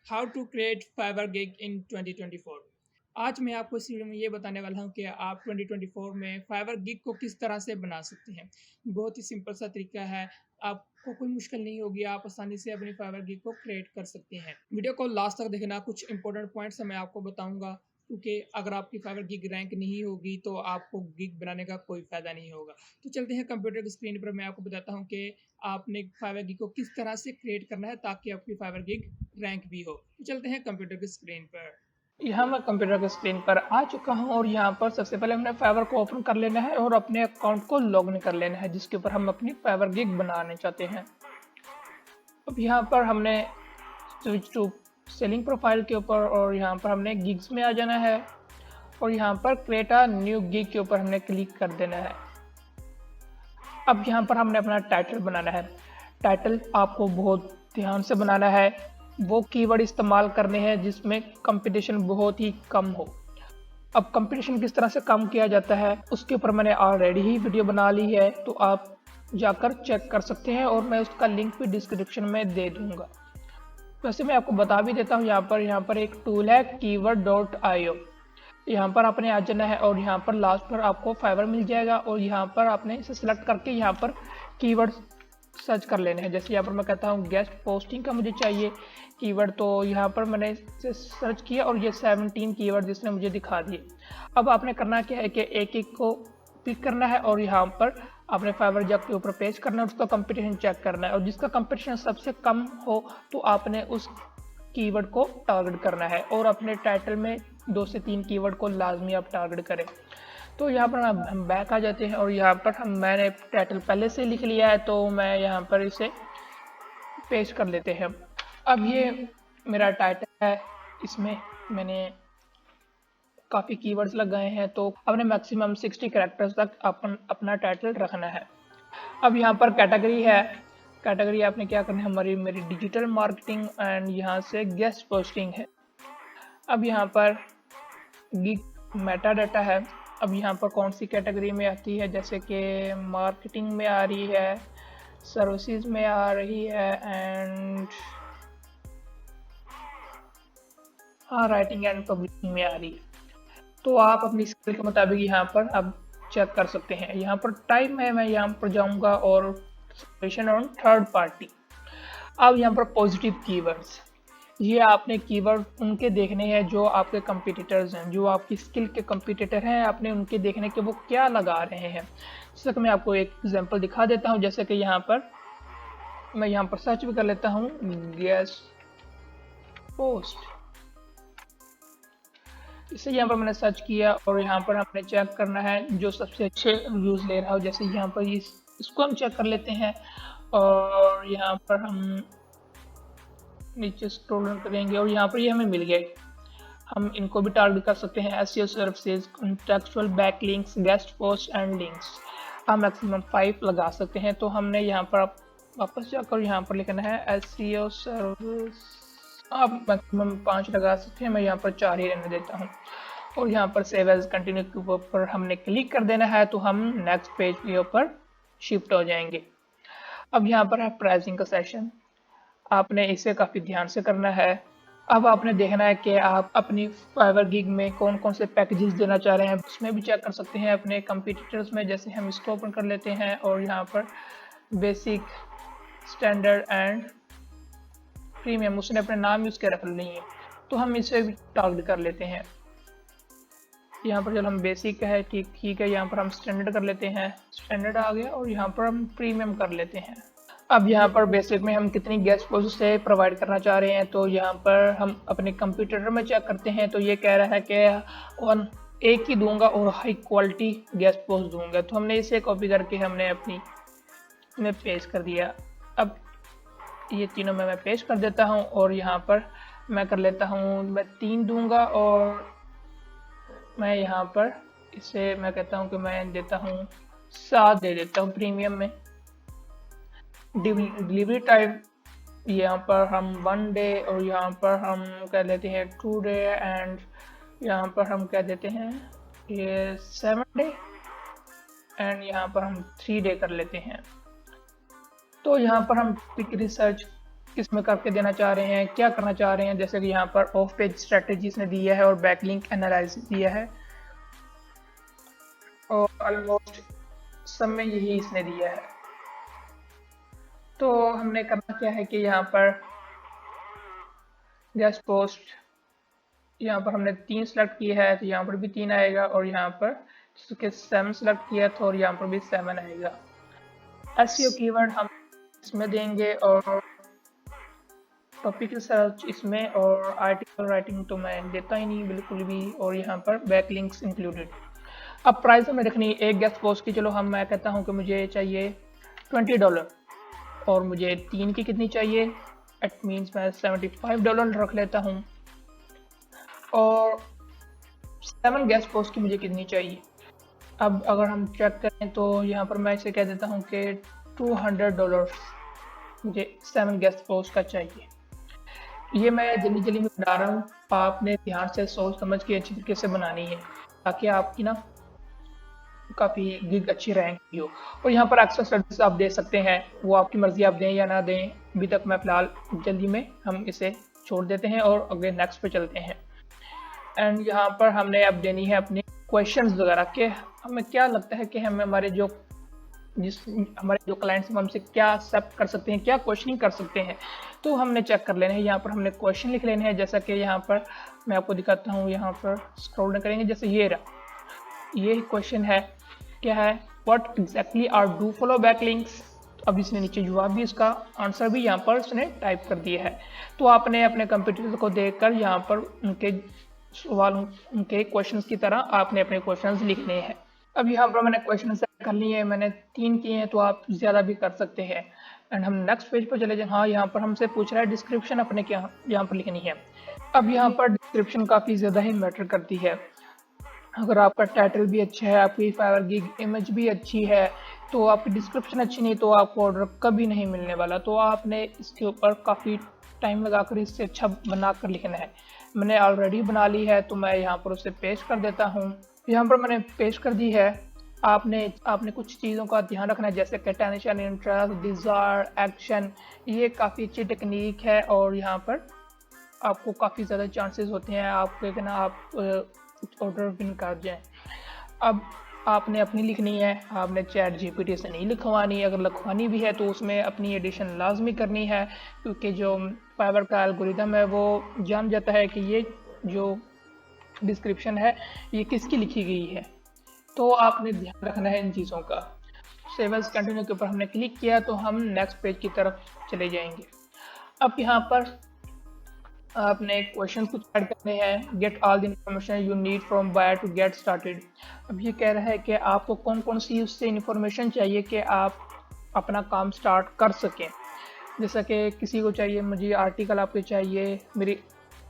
How to create Fiverr gig in 2024। आज मैं आपको इस वीडियो में ये बताने वाला हूँ कि आप 2024 में फाइवर गिग को किस तरह से बना सकते हैं। बहुत ही सिंपल सा तरीका है, आपको कोई मुश्किल नहीं होगी, आप आसानी से अपनी फाइवर गिग को क्रिएट कर सकते हैं। वीडियो को लास्ट तक देखना, कुछ इंपॉर्टेंट पॉइंट्स मैं आपको बताऊंगा, क्योंकि अगर आपकी फाइवर गिग रैंक नहीं होगी तो आपको गिग बनाने का कोई फ़ायदा नहीं होगा। तो चलते हैं कंप्यूटर की स्क्रीन पर, मैं आपको बताता हूँ कि आपने फाइवर गिग को किस तरह से क्रिएट करना है ताकि आपकी फाइवर गिग रैंक भी हो। तो चलते हैं कंप्यूटर की स्क्रीन पर। यहाँ मैं कंप्यूटर की स्क्रीन पर आ चुका हूँ और यहाँ पर सबसे पहले हमने फाइवर को ओपन कर लेना है और अपने अकाउंट को लॉगिन कर लेना है जिसके ऊपर हम अपनी फाइवर गिग बनाने चाहते हैं। अब यहाँ पर हमने स्विच टू सेलिंग प्रोफाइल के ऊपर और यहाँ पर हमने गिग्स में आ जाना है और यहाँ पर क्रिएट अ न्यू गिग के ऊपर हमने क्लिक कर देना है। अब यहाँ पर हमने अपना टाइटल बनाना है। टाइटल आपको बहुत ध्यान से बनाना है, वो कीवर्ड इस्तेमाल करने हैं जिसमें कंपटीशन बहुत ही कम हो। अब कंपटीशन किस तरह से कम किया जाता है उसके ऊपर मैंने ऑलरेडी ही वीडियो बना ली है, तो आप जाकर चेक कर सकते हैं और मैं उसका लिंक भी डिस्क्रिप्शन में दे दूंगा। वैसे मैं आपको बता भी देता हूँ, यहाँ पर एक टूल है keyword.io। यहाँ पर आपने आ जाना है और यहाँ पर लास्ट पर आपको फाइवर मिल जाएगा और यहाँ पर आपने इसे सिलेक्ट करके यहाँ पर कीवर्ड सर्च कर लेने हैं। जैसे यहाँ पर मैं कहता हूँ गेस्ट पोस्टिंग का मुझे चाहिए कीवर्ड, तो यहाँ पर मैंने इसे सर्च किया और ये 17 कीवर्ड जिसने मुझे दिखा दिए। अब आपने करना क्या है कि एक एक को पिक करना है और यहाँ पर आपने फाइवर जब के ऊपर पेस्ट करना है, उसका कंपटीशन चेक करना है और जिसका कंपटीशन सबसे कम हो तो आपने उस कीवर्ड को टारगेट करना है और अपने टाइटल में 2 से 3 कीवर्ड को लाजमी आप टारगेट करें। तो यहाँ पर हम बैक आ जाते हैं और यहाँ पर मैंने टाइटल पहले से लिख लिया है तो मैं यहाँ पर इसे पेस्ट कर लेते हैं। अब ये मेरा टाइटल है, इसमें मैंने काफ़ी कीवर्ड्स लगाए हैं, तो अपने मैक्सिमम 60 कैरेक्टर्स तक अपना टाइटल रखना है। अब यहाँ पर कैटेगरी है, कैटेगरी आपने क्या करना है, मेरी डिजिटल मार्केटिंग एंड यहाँ से गेस्ट पोस्टिंग है। अब यहाँ पर गिग मेटा डाटा है। अब यहाँ पर कौन सी कैटेगरी में आती है, जैसे कि मार्केटिंग में आ रही है, सर्विसेज में आ रही है एंड हाँ राइटिंग एंड पब्लिशिंग में आ रही है। तो आप अपनी स्किल के मुताबिक यहाँ पर अब चेक कर सकते हैं। यहाँ पर टाइम है, मैं यहाँ पर जाऊँगा और सजेशन ऑन थर्ड पार्टी। अब यहाँ पर पॉजिटिव कीवर्ड्स, ये आपने कीवर्ड उनके देखने हैं जो आपके कंपटीटर्स हैं, जो आपकी स्किल के कंपटीटर हैं, आपने उनके देखने के वो क्या लगा रहे हैं। जैसे कि मैं आपको एक एग्जांपल दिखा देता हूँ, जैसे कि यहाँ पर मैं यहाँ पर सर्च भी कर लेता हूँ गेस्ट पोस्ट। इसे यहाँ पर मैंने सर्च किया और यहाँ पर हमने चेक करना है जो सबसे अच्छे व्यूज ले रहा हो। जैसे यहाँ पर इसको हम चेक कर लेते हैं और यहाँ पर हम नीचे स्क्रॉल करेंगे और यहाँ पर ये हमें मिल गए। हम इनको भी टारगेट कर सकते हैं, SEO services, contextual backlinks, guest post and links. हम मैक्सिमम 5 लगा सकते हैं। तो हमने यहाँ पर वापस जाकर यहाँ पर लिखना है एसईओ सर्विस, आप मैक्सिमम 5 लगा सकते हैं, मैं यहाँ पर 4 ही रहने देता हूँ और यहाँ पर सेव एज कंटिन्यू के ऊपर हमने क्लिक कर देना है, तो हम नेक्स्ट पेज के ऊपर शिफ्ट हो जाएंगे। अब यहाँ पर है प्राइसिंग का सेशन, आपने इसे काफ़ी ध्यान से करना है। अब आपने देखना है कि आप अपनी फाइवर गिग में कौन कौन से पैकेजेस देना चाह रहे हैं, उसमें भी चेक कर सकते हैं अपने कंपटीटर्स में। जैसे हम इसको ओपन कर लेते हैं और यहाँ पर बेसिक, स्टैंडर्ड एंड प्रीमियम उसने अपने नाम यूज़ के रख लिए हैं, तो हम इसे भी टारगेट कर लेते हैं। यहाँ पर जब हम बेसिक है ठीक है, यहाँ पर हम स्टैंडर्ड कर लेते हैं, स्टैंडर्ड आ गया और यहाँ पर हम प्रीमियम कर लेते हैं। अब यहाँ पर बेसिक में हम कितनी गेस्ट पोस्ट से प्रोवाइड करना चाह रहे हैं, तो यहाँ पर हम अपने कंप्यूटर में चेक करते हैं, तो ये कह रहा है कि एक ही दूंगा और हाई क्वालिटी गेस्ट पोस्ट दूंगा। तो हमने इसे कॉपी करके हमने अपनी में पेस्ट कर दिया। अब ये तीनों में मैं पेस्ट कर देता हूँ और यहाँ पर मैं कर लेता हूँ, मैं 3 दूंगा और मैं यहाँ पर इसे मैं कहता हूँ कि मैं देता हूँ 7 दे देता हूँ प्रीमियम में। डिलीवरी टाइम यहाँ पर हम 1 डे और यहाँ पर हम कह देते हैं 2 डे एंड यहाँ पर हम कह देते हैं ये 7 डे एंड यहाँ पर हम 3 डे कर लेते हैं। तो यहाँ पर हम क्विक रिसर्च किस में करके देना चाह रहे हैं, क्या करना चाह रहे हैं। जैसे कि यहाँ पर ऑफ पेज स्ट्रेटजी इसने दिया है और बैकलिंक एनालिसिस दिया है, और ऑलमोस्ट सब में यही इसने दिया है। तो हमने करना क्या है कि यहाँ पर गेस्ट पोस्ट, यहाँ पर हमने 3 सेलेक्ट किया है तो यहाँ पर भी 3 आएगा, और यहाँ पर जिसके 7 सेलेक्ट किया था और यहाँ पर भी 7 आएगा। एसईओ कीवर्ड हम इसमें देंगे, और टॉपिक सर्च इसमें, और आर्टिकल राइटिंग तो मैं देता ही नहीं बिल्कुल भी, और यहाँ पर बैकलिंक्स इंक्लूडेड। अब प्राइस हमें रखनी है एक गेस्ट पोस्ट की। चलो मैं कहता हूँ कि मुझे चाहिए $20, और मुझे 3 की कितनी चाहिए, इट मीन्स मैं $75 रख लेता हूँ। और 7 गेस्ट पोस्ट की मुझे कितनी चाहिए। अब अगर हम चेक करें तो यहाँ पर मैं इसे कह देता हूँ कि $200 मुझे 7 गेस्ट पोस्ट का चाहिए। ये मैं जल्दी जल्दी में बना रहा हूँ, आपने ध्यान से सोच समझ के अच्छी तरीके से बनानी है ताकि आपकी ना काफ़ी गिग अच्छी रैंक की हो। और यहाँ पर एक्स्ट्रा स्टडीज आप दे सकते हैं, वो आपकी मर्जी, आप दें या ना दें। अभी तक मैं फ़िलहाल जल्दी में हम इसे छोड़ देते हैं और अगले नेक्स्ट पे चलते हैं। एंड यहाँ पर हमने अब देनी है अपने क्वेश्चंस वगैरह के, हमें क्या लगता है कि हमें हमारे जो क्लाइंट्स हमसे क्या एक्सेप्ट कर सकते हैं, क्या क्वेश्चनिंग कर सकते हैं, तो हमने चेक कर लेना है। यहाँ पर हमने क्वेश्चन लिख लेने हैं, जैसा कि यहाँ पर मैं आपको दिखाता हूँ। यहाँ पर स्क्रॉल डाउन करेंगे, जैसे ये रहा, ये क्वेश्चन है, क्या है, what exactly are do follow backlinks. अब इसने नीचे जवाब भी, इसका आंसर भी यहाँ पर उसने टाइप कर दिया है। तो आपने अपने कंप्यूटर को देखकर यहाँ पर उनके सवाल, उनके क्वेश्चंस की तरह आपने अपने क्वेश्चंस लिखने हैं। अब यहाँ पर मैंने क्वेश्चन सेट कर लिए हैं, मैंने 3 किए हैं, तो आप ज़्यादा भी कर सकते हैं। एंड हम नेक्स्ट पेज पर चले जाएं। हाँ, यहाँ पर हमसे पूछ रहा है डिस्क्रिप्शन अपने क्या यहाँ पर लिखनी है। अब यहाँ पर डिस्क्रिप्शन काफ़ी ज़्यादा ही मैटर करती है। अगर आपका टाइटल भी अच्छा है, आपकी फाइवर गिग इमेज भी अच्छी है, तो आपकी डिस्क्रिप्शन अच्छी नहीं तो आपको ऑर्डर कभी नहीं मिलने वाला। तो आपने इसके ऊपर काफ़ी टाइम लगाकर इससे अच्छा बनाकर लिखना है। मैंने ऑलरेडी बना ली है, तो मैं यहाँ पर उसे पेस्ट कर देता हूँ। यहाँ पर मैंने पेस्ट कर दी है। आपने कुछ चीज़ों का ध्यान रखना है, जैसे कि टेंशन, इंटरेस्ट, डिज़ायर, एक्शन। ये काफ़ी अच्छी टेक्निक है, और यहाँ पर आपको काफ़ी ज़्यादा चांसेस होते हैं आपके ना आप ऑर्डर विन कर जाएं। अब आपने अपनी लिखनी है, आपने चैट जीपीटी से नहीं लिखवानी। अगर लिखवानी भी है तो उसमें अपनी एडिशन लाजमी करनी है, क्योंकि जो फाइवर का एल्गोरिदम है वो जान जाता है कि ये जो डिस्क्रिप्शन है ये किसकी लिखी गई है। तो आपने ध्यान रखना है इन चीज़ों का। सेव एज कंटिन्यू के ऊपर हमने क्लिक किया तो हम नेक्स्ट पेज की तरफ चले जाएंगे। अब यहाँ पर आपने क्वेश्चन कुछ ऐड करने हैं। Get all the information you need from buyer to get started. अब ये कह रहा है कि आपको कौन कौन सी उससे इंफॉर्मेशन चाहिए कि आप अपना काम स्टार्ट कर सकें। जैसा कि किसी को चाहिए, मुझे आर्टिकल आपके चाहिए, मेरी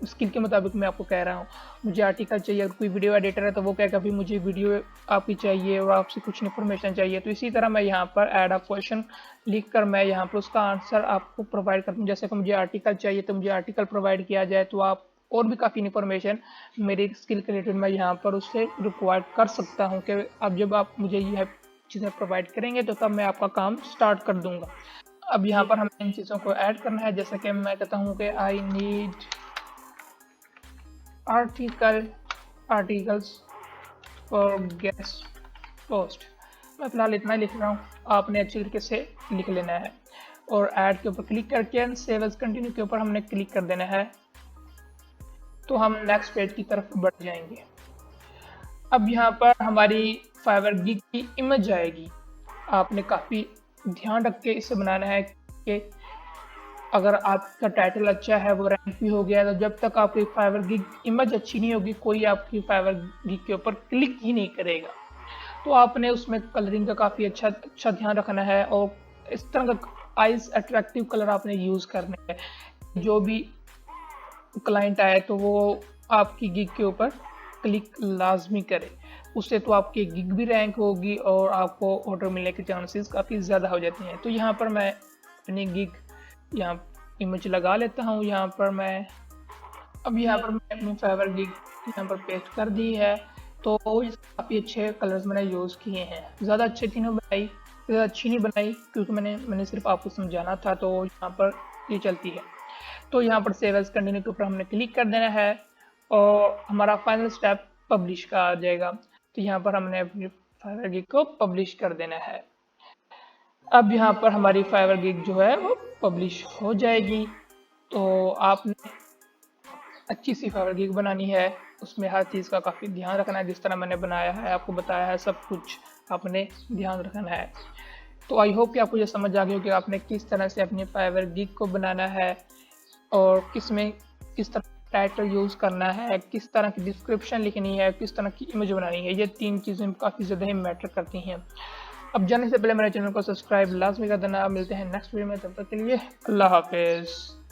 स्किल के मुताबिक मैं आपको कह रहा हूँ, मुझे आर्टिकल चाहिए। अगर कोई वीडियो एडिटर है तो वो कहेगा भी मुझे वीडियो आपकी चाहिए और आपसे कुछ इन्फॉर्मेशन चाहिए। तो इसी तरह मैं यहाँ पर ऐड अ क्वेश्चन लिख कर मैं यहाँ पर उसका आंसर आपको प्रोवाइड करता हूँ। जैसे कि मुझे आर्टिकल चाहिए तो मुझे आर्टिकल प्रोवाइड किया जाए, तो आप और भी काफ़ी इन्फॉर्मेशन मेरी स्किल के रिलेटेड मैं यहाँ पर उससे रिक्वायर कर सकता हूँ कि अब जब आप मुझे यह चीज़ें प्रोवाइड करेंगे तो तब मैं आपका काम स्टार्ट कर दूँगा। अब यहाँ पर हमें इन चीज़ों को ऐड करना है। जैसे कि मैं कहता हूँ कि I need articles for guest post. मैं फिलहाल इतना ही लिख रहा हूँ, आपने अच्छी तरीके से लिख लेना है। और ऐड के ऊपर क्लिक करके सेव एज कंटिन्यू के ऊपर हमने क्लिक कर देना है, तो हम नेक्स्ट पेज की तरफ बढ़ जाएंगे। अब यहाँ पर हमारी फाइवर गिग की इमेज आएगी। आपने काफ़ी ध्यान रख के इसे बनाना है कि अगर आपका टाइटल अच्छा है, वो रैंक भी हो गया, तो जब तक आपकी फाइवर गिग इमेज अच्छी नहीं होगी कोई आपकी फाइवर गिग के ऊपर क्लिक ही नहीं करेगा। तो आपने उसमें कलरिंग का काफ़ी अच्छा ध्यान रखना है, और इस तरह का आइज अट्रैक्टिव कलर आपने यूज़ करने हैं। जो भी क्लाइंट आए तो वो आपकी गिग के ऊपर क्लिक लाजमी करे, उससे तो आपकी गिग भी रैंक होगी और आपको ऑर्डर मिलने के चांसेस काफ़ी ज़्यादा हो जाते हैं। तो यहाँ पर मैं अपनी गिग यहाँ इमेज लगा लेता हूँ। यहाँ पर मैं अपनी फाइवर गिग यहाँ पर पेस्ट कर दी है। तो काफ़ी अच्छे कलर्स मैंने यूज़ किए हैं। ज़्यादा अच्छी नहीं बनाई क्योंकि मैंने सिर्फ आपको समझाना था। तो यहाँ पर ये चलती है। तो यहाँ पर सेव एज कंटिन्यू के ऊपर हमने क्लिक कर देना है और हमारा फाइनल स्टेप पब्लिश का आ जाएगा। तो यहाँ पर हमने अपनी फाइवर गिग को पब्लिश कर देना है। अब यहाँ पर हमारी फाइवर गिग जो है वो पब्लिश हो जाएगी। तो आपने अच्छी सी फाइवर गिग बनानी है, उसमें हर चीज़ का काफ़ी ध्यान रखना है। जिस तरह मैंने बनाया है, आपको बताया है, सब कुछ आपने ध्यान रखना है। तो आई होप कि आपको ये समझ आ गई हो कि आपने किस तरह से अपनी फाइवर गिग को बनाना है और किस तरह टाइटल यूज़ करना है, किस तरह की डिस्क्रिप्शन लिखनी है, किस तरह की इमेज बनानी है। ये 3 चीज़ें काफ़ी ज़्यादा ही मैटर करती हैं। अब जाने से पहले मेरे चैनल को सब्सक्राइब लाज़मी कर देना। मिलते हैं नेक्स्ट वीडियो में, तब तक के लिए अल्लाह हाफ़िज़।